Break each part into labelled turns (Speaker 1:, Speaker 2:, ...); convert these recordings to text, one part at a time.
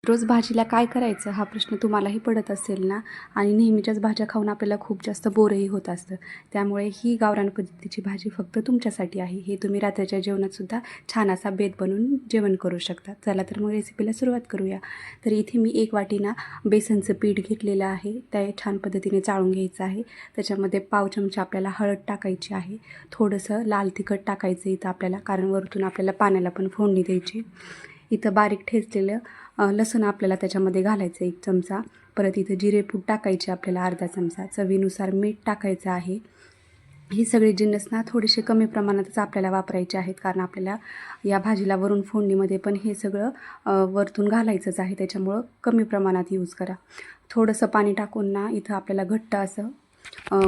Speaker 1: रोज भाजीला काय करायचं हा प्रश्न तुम्हालाही पडत असेल ना. आणि नेहमीच्याच भाज्या खाऊन आपल्याला खूप जास्त बोरही होत असतं. त्यामुळे ही गावरान पद्धतीची भाजी फक्त तुमच्यासाठी आहे. हे तुम्ही रात्रीच्या जेवणातसुद्धा छान असा बेत बनवून जेवण करू शकता. चला तर मग रेसिपीला सुरुवात करूया. तर इथे मी 1 वाटी ना बेसनचं पीठ घेतलेलं आहे. ते छान पद्धतीने चाळून घ्यायचं आहे. त्याच्यामध्ये पाव चमचा आपल्याला हळद टाकायची आहे. थोडंसं लाल तिखट टाकायचं इथं आपल्याला, कारण वरतून आपल्याला पाण्याला पण फोडणी द्यायची. इथं बारीक ठेचलेलं लसूण आपल्याला त्याच्यामध्ये घालायचं 1 चमचा. परत इथं जिरेपूड टाकायचे आपल्याला अर्धा चमचा. चवीनुसार मीठ टाकायचं आहे. ही सगळी जिन्नस ना थोडेसे कमी प्रमाणातच आपल्याला वापरायचे आहेत, कारण आपल्याला या भाजीला वरून फोडणीमध्ये पण हे सगळं वरतून घालायचंच आहे. त्याच्यामुळं कमी प्रमाणात यूज करा. थोडंसं पाणी टाकून ना इथं आपल्याला घट्ट असं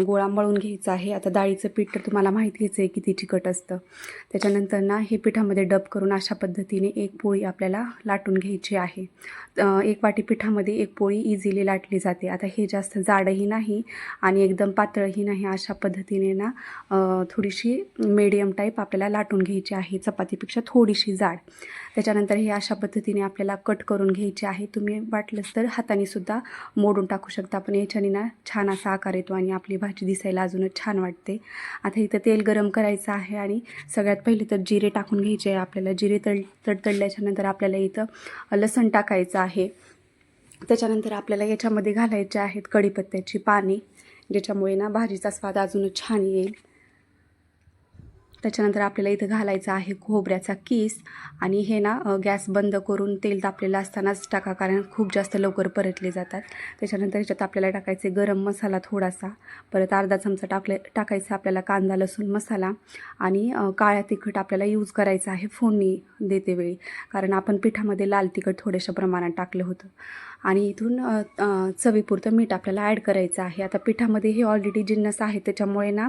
Speaker 1: गोळा मळून घ्यायचा आहे. आता डाळीचं पीठ तर तुम्हाला माहितीच आहे किती चिकट असतं. त्याच्यानंतर ना हे पिठामध्ये डब करून अशा पद्धतीने 1 पोळी आपल्याला लाटून घ्यायची आहे. 1 वाटी पिठामध्ये 1 पोळी इझिली लाटली जाते. आता हे जास्त जाडही नाही आणि एकदम पातळही नाही, अशा पद्धतीने ना थोडीशी मीडियम टाईप आपल्याला लाटून घ्यायची आहे, चपातीपेक्षा थोडीशी जाड. त्याच्यानंतर हे अशा पद्धतीने आपल्याला कट करून घ्यायचे आहे. तुम्ही वाटलंच तर हाताने सुद्धा मोडून टाकू शकता, पण याच्याने ना छान असा आकार येतो आणि आपली भाजी दिसायला अजूनच छान वाटते. आता इथं तेल गरम करायचं आहे आणि सगळ्यात पहिले तर जिरे टाकून घ्यायचे आहे आपल्याला. जिरे तडतडल्याच्यानंतर आपल्याला इथं लसण टाकायचं आहे. त्याच्यानंतर आपल्याला याच्यामध्ये घालायचे आहेत कढीपत्त्याची पाने, ज्याच्यामुळे ना भाजीचा स्वाद अजूनच छान येईल. त्याच्यानंतर आपल्याला इथं घालायचं आहे खोबऱ्याचा किस. आणि हे ना गॅस बंद करून तेल तापलेलं असतानाच टाका, कारण खूप जास्त लवकर परतले जातात. त्याच्यानंतर याच्यात आपल्याला टाकायचे गरम मसाला थोडासा. परत अर्धा चमचा टाकायचा आपल्याला कांदा लसूण मसाला. आणि काळ्या तिखट आपल्याला यूज करायचं आहे फोडणी देतेवेळी, कारण आपण पिठामध्ये लाल तिखट थोड्याशा प्रमाणात टाकलं होतं. आणि इथून चवीपुरतं मीठ आपल्याला ॲड करायचं आहे. आता पिठामध्ये हे ऑलरेडी जिन्नस आहे, त्याच्यामुळे ना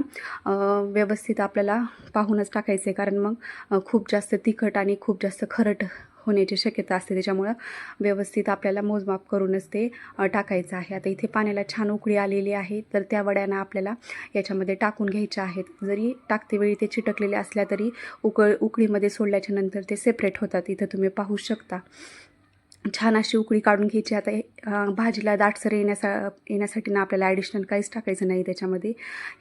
Speaker 1: व्यवस्थित आपल्याला पाहूनच टाकायचं आहे, कारण मग खूप जास्त तिखट आणि खूप जास्त खरट होण्याची शक्यता असते. त्याच्यामुळं व्यवस्थित आपल्याला मोजमाप करूनच ते टाकायचं आहे. आता इथे पाण्याला छान उकळी आलेली आहे, तर त्या वड्यांना आपल्याला याच्यामध्ये टाकून घ्यायच्या आहेत. जरी टाकतेवेळी ते चिटकलेले असल्या तरी उकळीमध्ये सोडल्याच्या नंतर ते सेपरेट होतात. इथं तुम्ही पाहू शकता. छान अशी उकळी काढून घ्यायची. आता भाजीला दाटसर येण्यासाठी ना आपल्याला ॲडिशनल काहीच टाकायचं नाही त्याच्यामध्ये.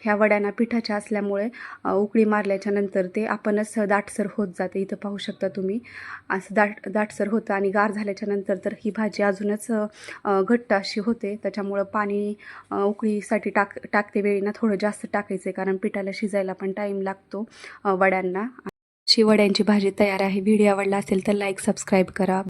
Speaker 1: ह्या वड्यांना पिठाच्या असल्यामुळे उकळी मारल्याच्या नंतर ते आपणच दाटसर होत जाते. इथं पाहू शकता तुम्ही असं दाटसर होतं. आणि गार झाल्याच्या नंतर तर ही भाजी अजूनच घट्ट अशी होते. त्याच्यामुळं पाणी उकळीसाठी टाकते वेळी ना थोडं जास्त टाकायचं आहे, कारण पिठाला शिजायला पण टाईम लागतो वड्यांना. अशी वड्यांची भाजी तयार आहे. व्हिडिओ आवडला असेल तर लाईक सबस्क्राईब करा.